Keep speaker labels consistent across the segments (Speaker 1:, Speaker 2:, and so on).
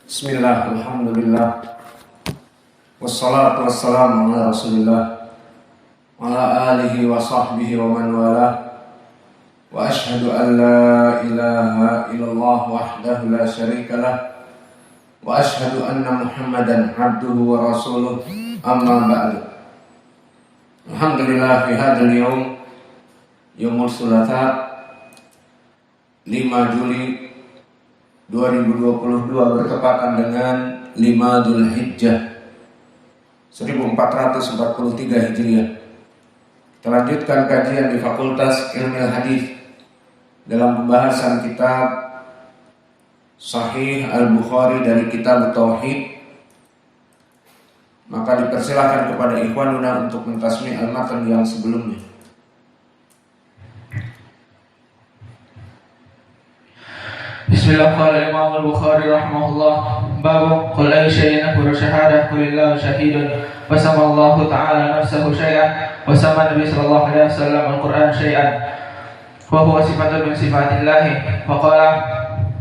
Speaker 1: Bismillah, alhamdulillah, wassalatu wassalamu ala rasulillah, wa ala alihi wa sahbihi wa man walah, wa ashhadu an la ilaha illallah wahdahu la syarika lah, wa ashhadu anna muhammadan abduhu wa rasuluh, amma ba'du. Alhamdulillah, fi hadzal yawm, yaumul thulatha, 5 Juli 2022 bertepatan dengan 5 Dzulhijjah 1443 Hijriah. Kita lanjutkan kajian di Fakultas Ilmu Hadis dalam pembahasan kitab Sahih Al-Bukhari dari kitab Tauhid. Maka dipersilahkan kepada ikhwanuna untuk mentasmi al-matan yang sebelumnya.
Speaker 2: Bismillah, qala Imam Al-Bukhari rahimahullah, babu qul ay shay'in akbaru syahadah qulillahu syahidun wa samallahu ta'ala nafsahu syai'an wa sama Nabi sallallahu alaihi wasallam al-Qur'an syai'an wa huwa sifatun min sifatillahi wa qala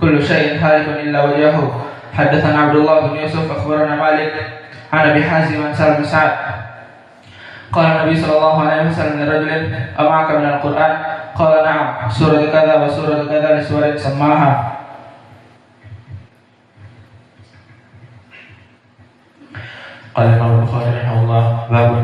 Speaker 2: kullu syai'in halikun illa wajhahu. Haddatsana Abdullah bin Yusuf akhbarana Malik an Abi Hazim an Sahl bin Sa'ad qala Nabi sallallahu alaihi wasallam li rajulin ama'aka min al-Qur'an qala na'am surah kadza wa surah kadza li suwarin sammaha. Qala Imam Al-Bukhari rahimahullah, babun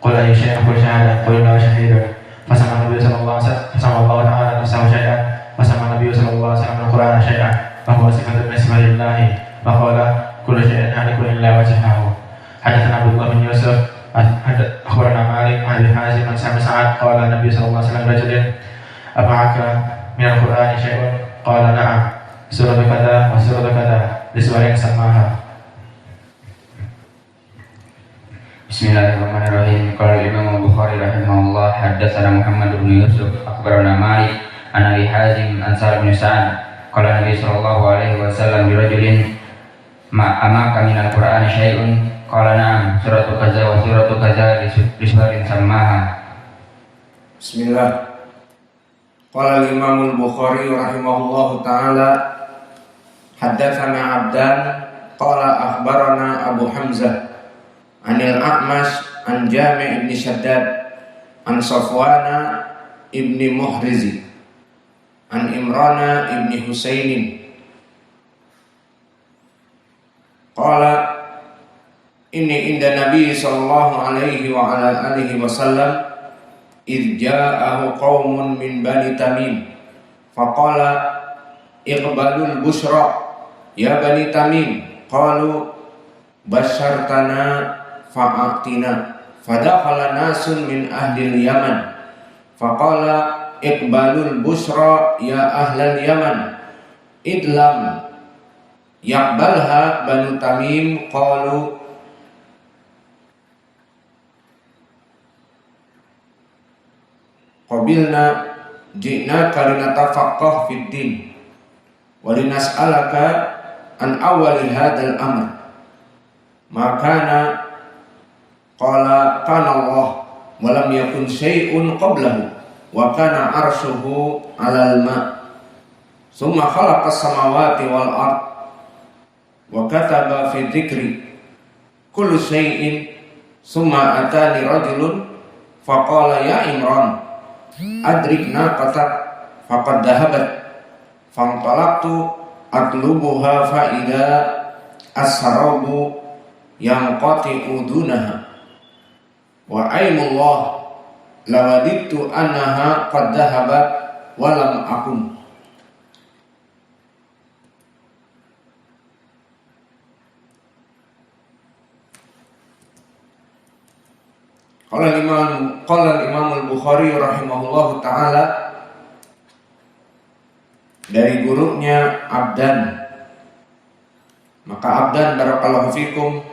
Speaker 2: qul ayyu syai'in akbaru syahadah qulillahu syahidun fasama Nabi sallallahu alaihi wasallam fasama Allah ta'ala nafsahu syai'an fasama Nabi sallallahu alaihi wasallam al-Qur'ana syai'an wa huwa sifatun min sifatillahi wa qala kullu syai'in halikun illa wajhahu. Hadatsana Abdullah bin Yusuf akhbarana Malik an Abi Hazim an Sahl bin Sa'ad qala Nabi sallallahu alaihi wasallam rajulin ama'aka min al-Qur'ani syai'un qala na'am surah kadza wa surah kadza li suwarin sammaha.
Speaker 3: Bismillahirrahmanirrahim. Qala Imam Al-Bukhari rahimahullah, haddatsana Muhammad bin Yusuf akhbarana Malik an Abi Hazim an Sahl bin Sa'ad qala Nabi sallallahu alaihi wasallam li rajulin amaka min al-Qur'ani syai'un qala na'am suratu kaza wa suratu kaza li suwarin sammaha.
Speaker 1: Bismillah. Qala Imam Al-Bukhari rahimahullahu ta'ala, haddatsana Abdan qala akhbarana Abu Hamzah Anil A'mash an Jami' ibn Shaddad an Safwana ibn Muhrizi an Imrana ibn Husainin qala inni inda Nabi sallallahu alaihi wa ala alihi wasallam idh ja'ahu qaumun min Bani Tamim faqala iqbalul bushra ya Bani Tamim qalu basyartana fa'atina fadakhala nasun min ahlil Yaman faqala iqbalul busra ya ahlal Yaman idlam yaqbalha Banu Tamim qalu qabilna ji'naka linatafaqqah fid din wa linas'alaka an awwali hadzal amr makana qala kana Allah wa lam yakun syai'un qablahu wa kana arshuhu 'alal ma' thumma khalaqa as-samawati wal ard wa kataba fi dhikri kullu syai'in thumma atani rajulun faqala ya Imran adrikna qatak faqad dhahabat fantalaqtu atlubuha fa idza as-sarabu yanqati'u dunaha wa aimullah lawadittu annaha qad dhahabat wa lam akun. Qala Imam Al-Bukhari rahimahullahu ta'ala, dari gurunya Abdan. Maka Abdan barakallahu fikum,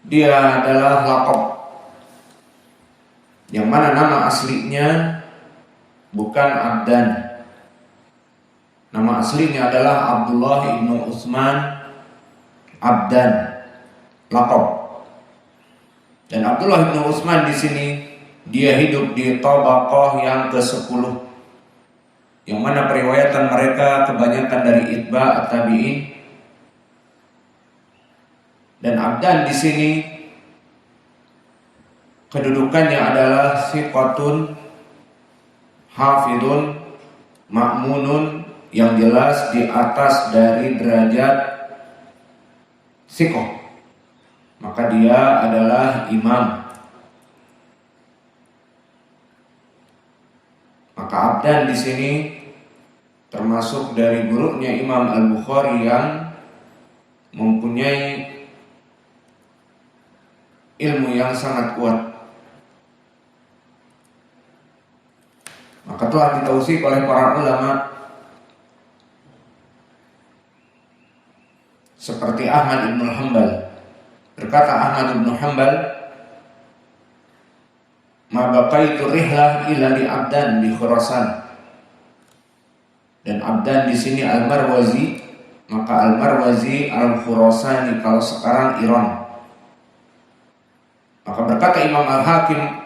Speaker 1: dia adalah laqab yang mana nama aslinya bukan Abdan. Nama aslinya adalah Abdullah ibnu Utsman Abdan, laqab. Dan Abdullah ibnu Utsman di sini dia hidup di tabaqah yang ke-10. yang mana periwayatan mereka kebanyakan dari itba' at-tabi'in. Dan abdan di sini kedudukannya adalah siqatun hafidun ma'munun, yang jelas di atas dari derajat siqah, maka dia adalah imam. Maka abdan di sini termasuk dari gurunya Imam Al-Bukhari yang mempunyai ilmu yang sangat kuat. Maka telah ditausik oleh para ulama seperti Ahmad ibn Hanbal. Berkata Ahmad ibn Hanbal, "Ma baqaitu rihlah illa li abdan bi Khurasan." Dan abdan di sini Al-Marwazi, maka Al-Marwazi Al-Khurasani kalau sekarang Iran. Maka berkata Imam Al-Hakim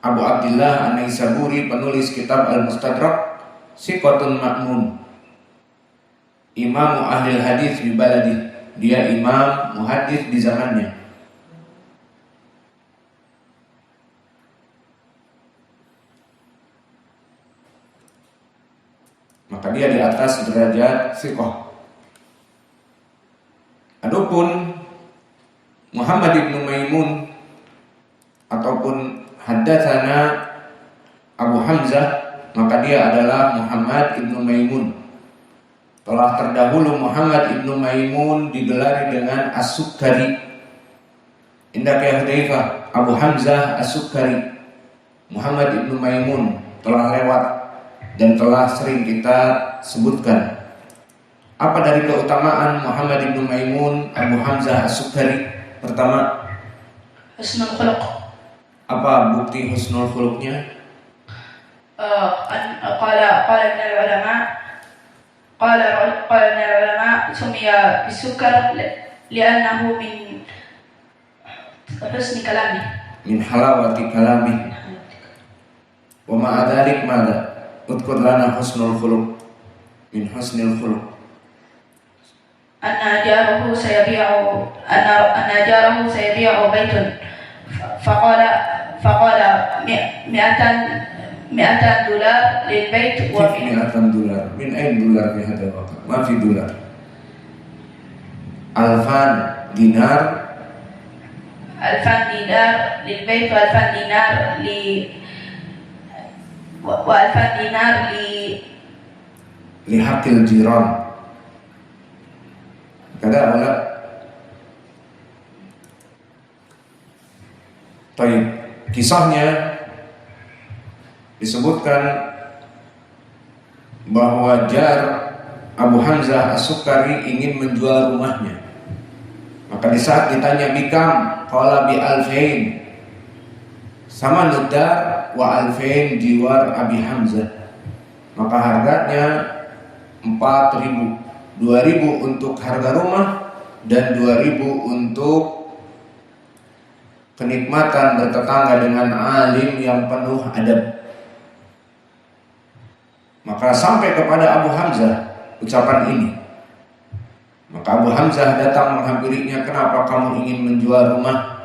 Speaker 1: Abu Abdillah An-Naisaburi, penulis kitab Al-Mustadrak, siqatun ma'mun, imamu ahli hadis di baladi, dia imam muhadis di zamannya. Maka dia di atas derajat siqah. Adapun Muhammad ibn Maimun ataupun haddatsana Abu Hamzah, maka dia adalah Muhammad ibn Maimun. Telah terdahulu Muhammad ibn Maimun digelari dengan As-Sukkari. Indah ya Hudzaifah, Abu Hamzah As-Sukkari, Muhammad ibn Maimun telah lewat dan telah sering kita sebutkan. Apa dari keutamaan Muhammad ibn Maimun Abu Hamzah As-Sukkari? Pertama,
Speaker 4: husnul khuluq.
Speaker 1: Apa bukti husnul khuluqnya?
Speaker 4: Qala min al-ulama sumiya bisukar li'annahu min husni kalami,
Speaker 1: Min halawati kalami. Wa ma'a dzalik madza? Udkur lana husnul khuluq. Min husnil khuluq.
Speaker 4: anna jarahu sayabi'u baitun faqala mi'atan dolar lil bait wa
Speaker 1: mi'atan dolar. Min ayn dolar fi hadha waqt? Ma fi dolar. Alfan dinar
Speaker 4: lil bait wa alfan dinar
Speaker 1: li haqqil jiran. Kada wala. Baik, kisahnya disebutkan bahwa Jar Abu Hamzah As-Sukkari ingin menjual rumahnya. Maka di saat ditanya bikam, qala bi alfain, sama nudar wa alfain jiwar Abi Hamzah, maka harganya 4.000, 2.000 untuk harga rumah dan 2.000 untuk kenikmatan bertetangga dengan alim yang penuh adab. Maka sampai kepada Abu Hamzah ucapan ini. Maka Abu Hamzah datang menghampirinya, "Kenapa kamu ingin menjual rumah?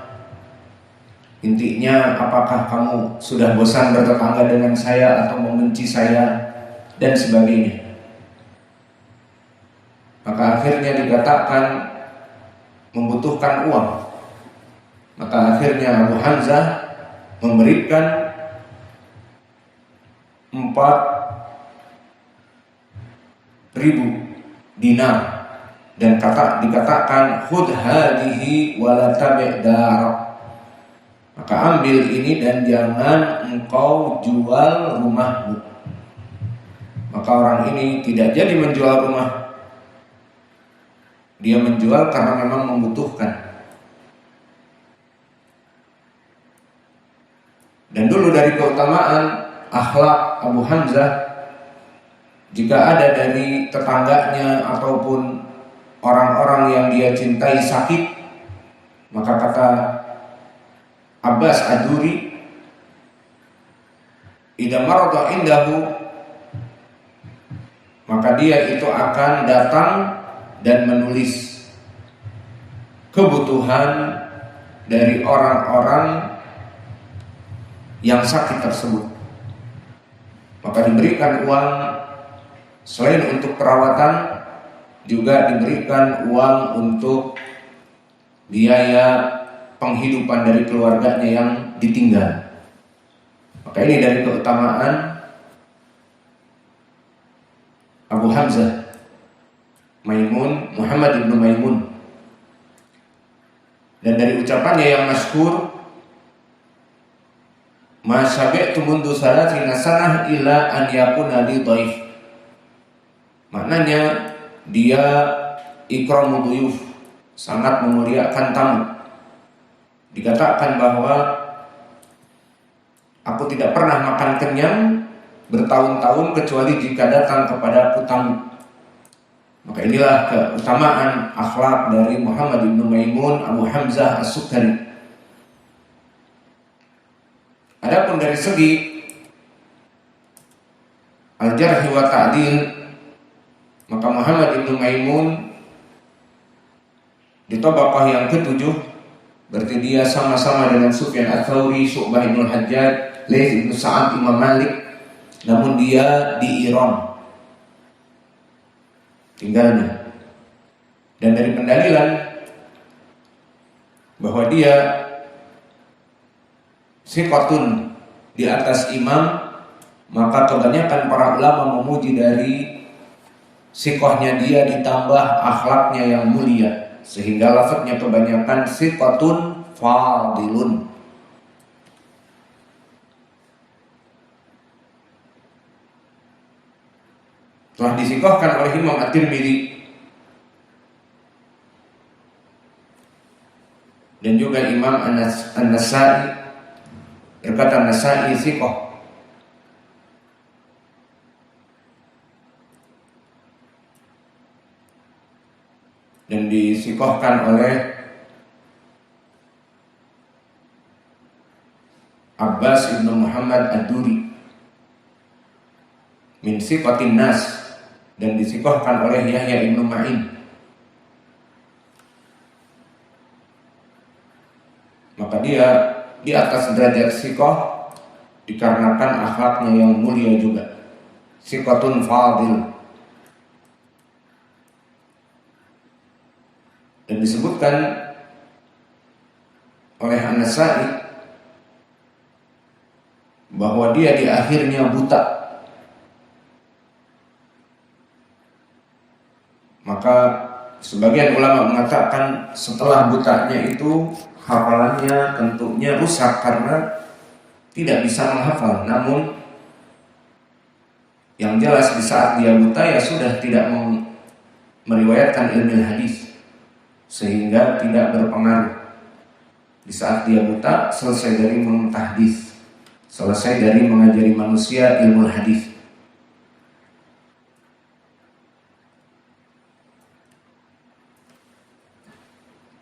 Speaker 1: Intinya apakah kamu sudah bosan bertetangga dengan saya atau membenci saya?" dan sebagainya. Maka akhirnya dikatakan membutuhkan uang. Maka akhirnya Abu Hamzah memberikan 4.000 dinar dan dikatakan khudh hadhihi wa la tabi' dar. Maka ambil ini dan jangan engkau jual rumahmu. Maka orang ini tidak jadi menjual rumah. Dia menjual karena memang membutuhkan. Dan dulu dari keutamaan akhlak Abu Hamzah, jika ada dari tetangganya ataupun orang-orang yang dia cintai sakit, maka kata Abbas Ad-Duri, "Idza marada indahu maka dia itu akan datang dan menulis kebutuhan dari orang-orang yang sakit tersebut. Maka diberikan uang selain untuk perawatan, juga diberikan uang untuk biaya penghidupan dari keluarganya yang ditinggal. Maka ini dari keutamaan Abu Hamzah Maimun, Muhammad ibnu Maimun. Dan dari ucapannya yang masyhur, ma syabi'tu mundu salatina sanah ila an yakuna li dhaif. Maknanya dia ikramu dhuyuf, sangat memuliakan tamu. Dikatakan bahwa aku tidak pernah makan kenyang bertahun-tahun kecuali jika datang kepada tamu. Maka inilah keutamaan akhlak dari Muhammad bin Maimun Abu Hamzah As-Sukkari. Adapun dari segi al-jarh wa ta'dil, maka Muhammad bin Maimun di tabaqah yang ketujuh, berarti dia sama-sama dengan Sufyan Ats-Tsauri, Syu'bah bin Hajjaj, Laits bin Sa'ad, Imam Malik, namun dia di Iran tinggalnya. Dan dari pendalilan bahwa dia siqatun di atas imam, maka kebanyakan para ulama memuji dari siqahnya dia ditambah akhlaknya yang mulia, sehingga lafadznya kebanyakan siqatun fadilun. Telah disikohkan oleh Imam At-Tirmidzi dan juga Imam An-Nasa'i, berkata An-Nasa'i sikoh. Dan disikohkan oleh Abbas ibn Muhammad Ad-Duri min siqatin nas, dan disikohkan oleh Yahya ibn Ma'in. Maka dia di atas derajat sikoh dikarenakan akhlaknya yang mulia juga. Siqatun fadil. Dan disebutkan oleh An-Nasa'i bahwa dia di akhirnya buta. Maka sebagian ulama mengatakan setelah butanya itu hafalannya tentunya rusak karena tidak bisa menghafal. Namun yang jelas di saat dia buta ya sudah tidak meriwayatkan ilmu hadis, sehingga tidak berpengaruh. Di saat dia buta selesai dari mentahdits, selesai dari mengajari manusia ilmu hadis.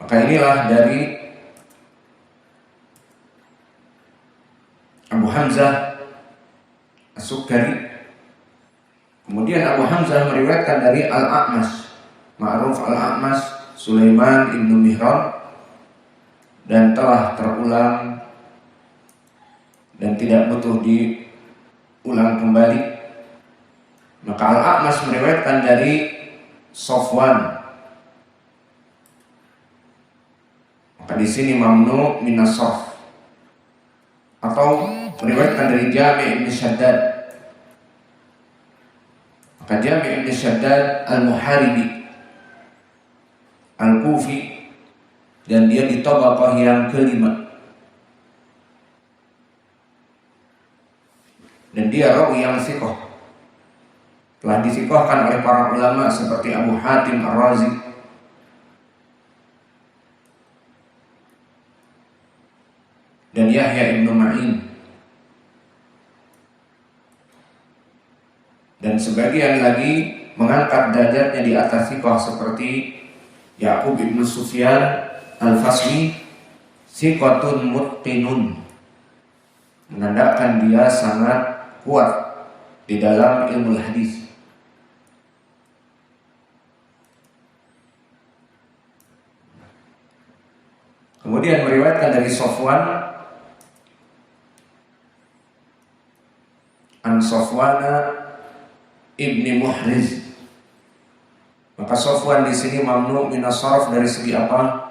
Speaker 1: Maka inilah dari Abu Hamzah As-Sukkari. Kemudian Abu Hamzah meriwayatkan dari Al-A'mash, Ma'ruf Al-A'mash Sulaiman ibn Mihran, dan telah terulang dan tidak butuh diulang kembali. Maka Al-A'mash meriwayatkan dari Sofwan. Maka di sini mamnu minas sarf, atau meriwayatkan dari Jami' ibn Shaddad. Maka Jami' ibn Shaddad Al-Muharibi Al-Kufi, dan dia di tabaqah yang kelima. Dan dia rawi yang siqah, telah disikohkan oleh para ulama seperti Abu Hatim Ar-Razi dan Yahya ibn Ma'in. Dan sebagian lagi mengangkat derajatnya di atas siqah seperti Ya'qub ibn Sufyan Al-Fasmi, siqatun mutqinun, menandakan dia sangat kuat di dalam ilmu hadis. Kemudian meriwayatkan dari Sofwan an Sofwana ibni Muhriz. Maka Sofwan di sini mamnu minas sarf dari segi apa?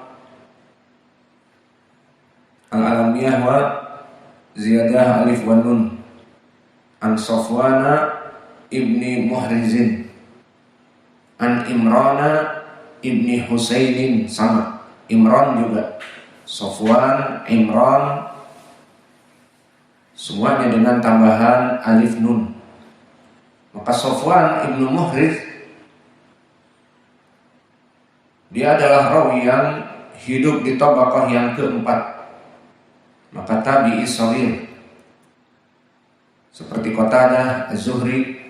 Speaker 1: Al-alamiyah wa ziyadah alif wa nun. An Sofwana ibni Muhrizin an Imrana ibni Husainin, sama Imran juga. Sofwan, Imran, semuanya dengan tambahan alif nun. Maka Sofwan ibnu Muhriz, dia adalah rawi yang hidup di tabaqah yang keempat. Maka tabi'i shaghir seperti Qatadah, Az-Zuhri.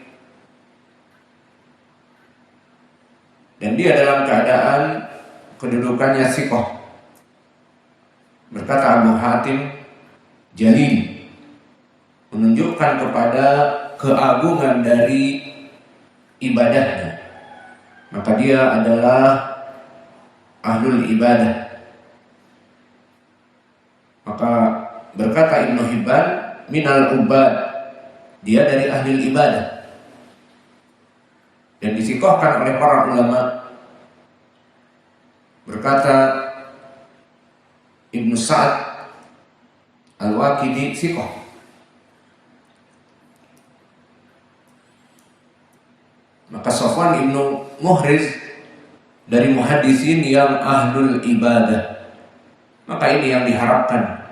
Speaker 1: Dan dia dalam keadaan kedudukannya thiqah. Berkata Abu Hatim, jalil, menunjukkan kepada keagungan dari ibadahnya. Maka dia adalah ahlul ibadah. Maka berkata Ibnu Hibban, minal ubad, dia dari ahli ibadah. Dan disikohkan oleh para ulama. Berkata Ibnu Sa'ad Al-Waqidi sikoh. Maka Sofwan ibnu Muhriz dari muhaddisin yang ahlul ibadah. Maka ini yang diharapkan.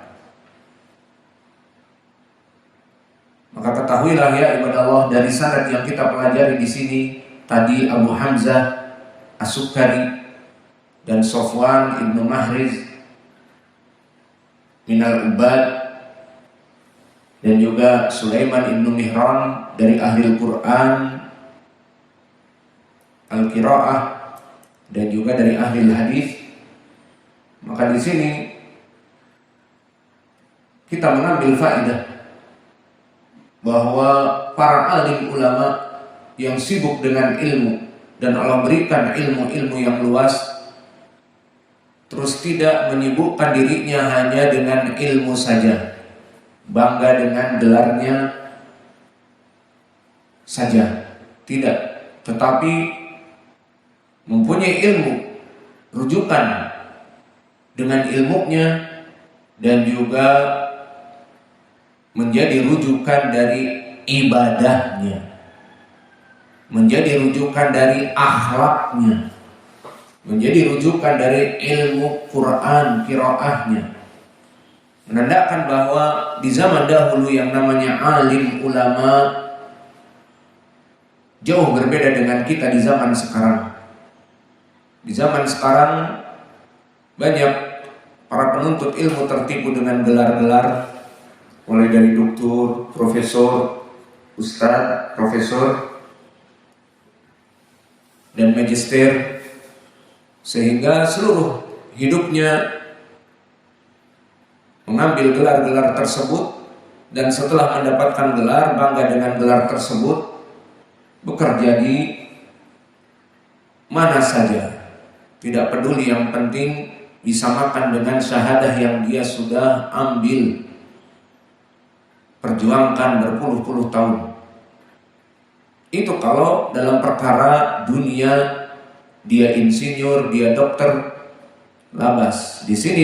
Speaker 1: Maka ketahuilah ya ibadah Allah, dari sanad yang kita pelajari di sini tadi Abu Hamzah As-Sukkari dan Sofwan ibnu Muhriz minal ubad, dan juga Sulaiman ibnu Mihran dari ahli Al-Quran Al-Qiraah, dan juga dari ahli hadis. Maka di sini kita mengambil faedah bahwa para alim ulama yang sibuk dengan ilmu dan Allah berikan ilmu-ilmu yang luas, terus tidak menyibukkan dirinya hanya dengan ilmu saja, bangga dengan gelarnya saja, tidak, tetapi mempunyai ilmu, rujukan dengan ilmunya, dan juga menjadi rujukan dari ibadahnya, menjadi rujukan dari akhlaknya, menjadi rujukan dari ilmu Quran, qiraahnya. Menandakan bahwa di zaman dahulu yang namanya alim ulama jauh berbeda dengan kita di zaman sekarang. Di zaman sekarang banyak para penuntut ilmu tertipu dengan gelar-gelar, mulai dari doktor, profesor, ustadz, profesor, dan magister, sehingga seluruh hidupnya mengambil gelar-gelar tersebut, dan setelah mendapatkan gelar, bangga dengan gelar tersebut, bekerja di mana saja, tidak peduli, yang penting bisa makan dengan syahadah yang dia sudah ambil, perjuangkan berpuluh-puluh tahun. Itu kalau dalam perkara dunia, dia insinyur, dia dokter, labas. Di sini